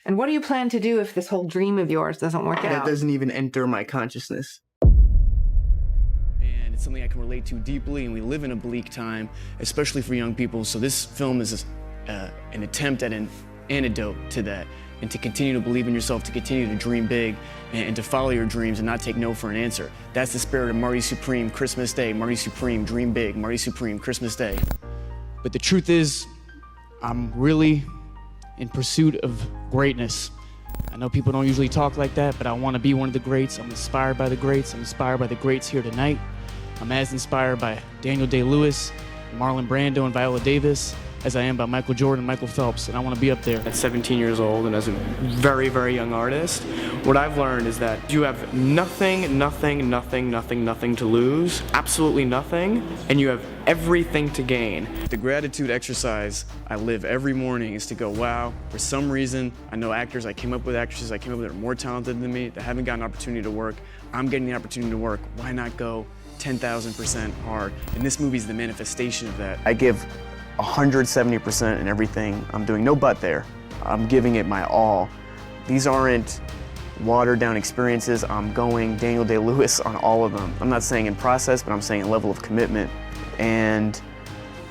And what do you plan to do if this whole dream of yours doesn't work out? That doesn't even enter my consciousness. And it's something I can relate to deeply, and we live in a bleak time, especially for young people. So this film is an attempt at an antidote to that, and to continue to believe in yourself, to continue to dream big, and to follow your dreams and not take no for an answer. That's the spirit of Marty Supreme, Christmas Day. Marty Supreme, dream big. Marty Supreme, Christmas Day. But the truth is, I'm really in pursuit of greatness. I know people don't usually talk like that, but I want to be one of the greats. I'm inspired by the greats. I'm inspired by the greats here tonight. I'm as inspired by Daniel Day-Lewis, Marlon Brando, and Viola Davis as I am by Michael Jordan and Michael Phelps, and I want to be up there. At 17 years old and as a very, very young artist, what I've learned is that you have nothing to lose, absolutely nothing, and you have everything to gain. The gratitude exercise I live every morning is to go, wow, for some reason, I know actors, I came up with actresses, I came up with that are more talented than me, that haven't gotten an opportunity to work. I'm getting the opportunity to work. Why not go 10,000% hard? And this movie is the manifestation of that. I give 170% in everything I'm doing, no but there. I'm giving it my all. These aren't watered down experiences. I'm going Daniel Day-Lewis on all of them. I'm not saying in process, but I'm saying a level of commitment. And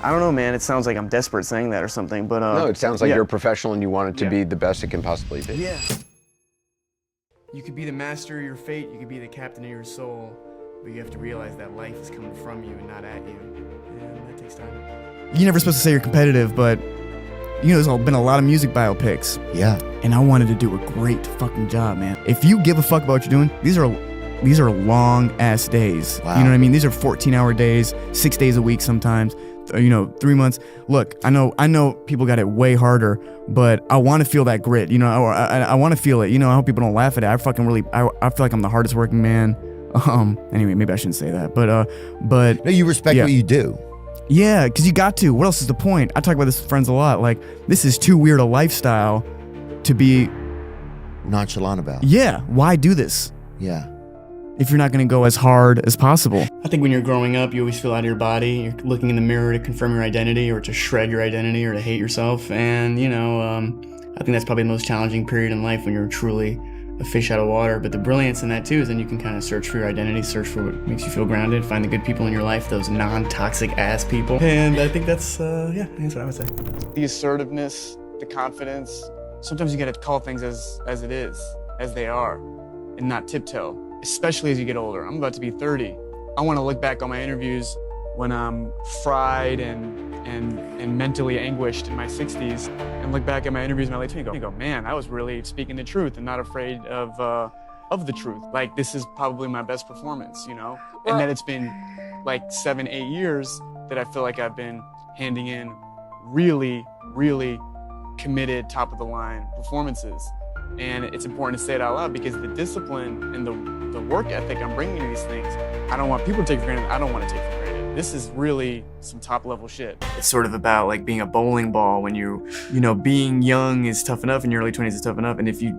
I don't know, man, it sounds like I'm desperate saying that or something, but no, it sounds like you're a professional and you want it to be the best it can possibly be. Yeah. You could be the master of your fate, you could be the captain of your soul, but you have to realize that life is coming from you and not at you. And that takes time. You're never supposed to say you're competitive, but you know, there's been a lot of music biopics. Yeah. And I wanted to do a great fucking job, man. If you give a fuck about what you're doing, these are long ass days. Wow. You know what I mean? These are 14-hour days, 6 days a week sometimes. 3 months. Look, I know people got it way harder, but I want to feel that grit. You know, I want to feel it. You know, I hope people don't laugh at it. I feel like I'm the hardest working man. Anyway, maybe I shouldn't say that, but no, you respect what you do. Yeah, because you got to. What else is the point? I talk about this with friends a lot. Like, this is too weird a lifestyle to be nonchalant about. Yeah, why do this? Yeah. If you're not going to go as hard as possible. I think when you're growing up, you always feel out of your body. You're looking in the mirror to confirm your identity or to shred your identity or to hate yourself. And, I think that's probably the most challenging period in life when you're truly a fish out of water. But the brilliance in that too is then you can kind of search for your identity, search for what makes you feel grounded, find the good people in your life, those non-toxic ass people. And I think that's that's what I would say. The assertiveness, the confidence. Sometimes you gotta call things as it is, as they are, and not tiptoe, especially as you get older. I'm about to be 30. I wanna look back on my interviews when I'm fried and mentally anguished in my 60s, and look back at my interviews in my late 20s and go, man, I was really speaking the truth and not afraid of the truth. Like, this is probably my best performance, And that it's been like 7-8 years that I feel like I've been handing in really, really committed, top of the line performances. And it's important to say it out loud because the discipline and the work ethic I'm bringing to these things, I don't want people to take for granted. I don't want to take for granted. This is really some top level shit. It's sort of about like being a bowling ball when being young is tough enough in your early 20s is tough enough. And if you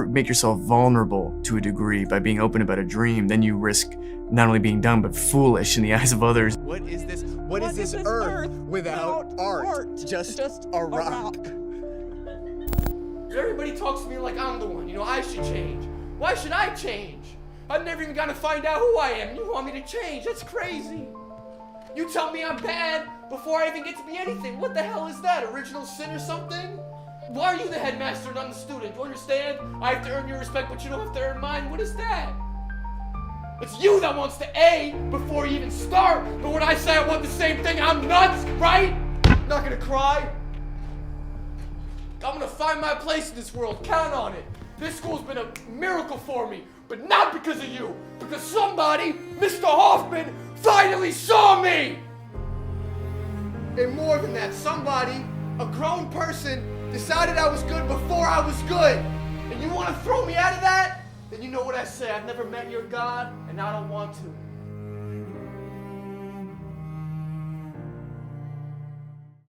make yourself vulnerable to a degree by being open about a dream, then you risk not only being dumb, but foolish in the eyes of others. What is this? What is this earth without art? Just a rock. Everybody talks to me like I'm the one, I should change. Why should I change? I've never even got to find out who I am. You want me to change? That's crazy. You tell me I'm bad before I even get to be anything. What the hell is that? Original sin or something? Why are you the headmaster and I'm the student? Do you understand? I have to earn your respect, but you don't have to earn mine. What is that? It's you that wants to A before you even start. But when I say I want the same thing, I'm nuts, right? I'm not gonna cry. I'm gonna find my place in this world. Count on it. This school's been a miracle for me, but not because of you. Because somebody, Mr. Hoffman, finally saw me! And more than that, somebody, a grown person, decided I was good before I was good. And you want to throw me out of that? Then you know what I say. I've never met your God, and I don't want to.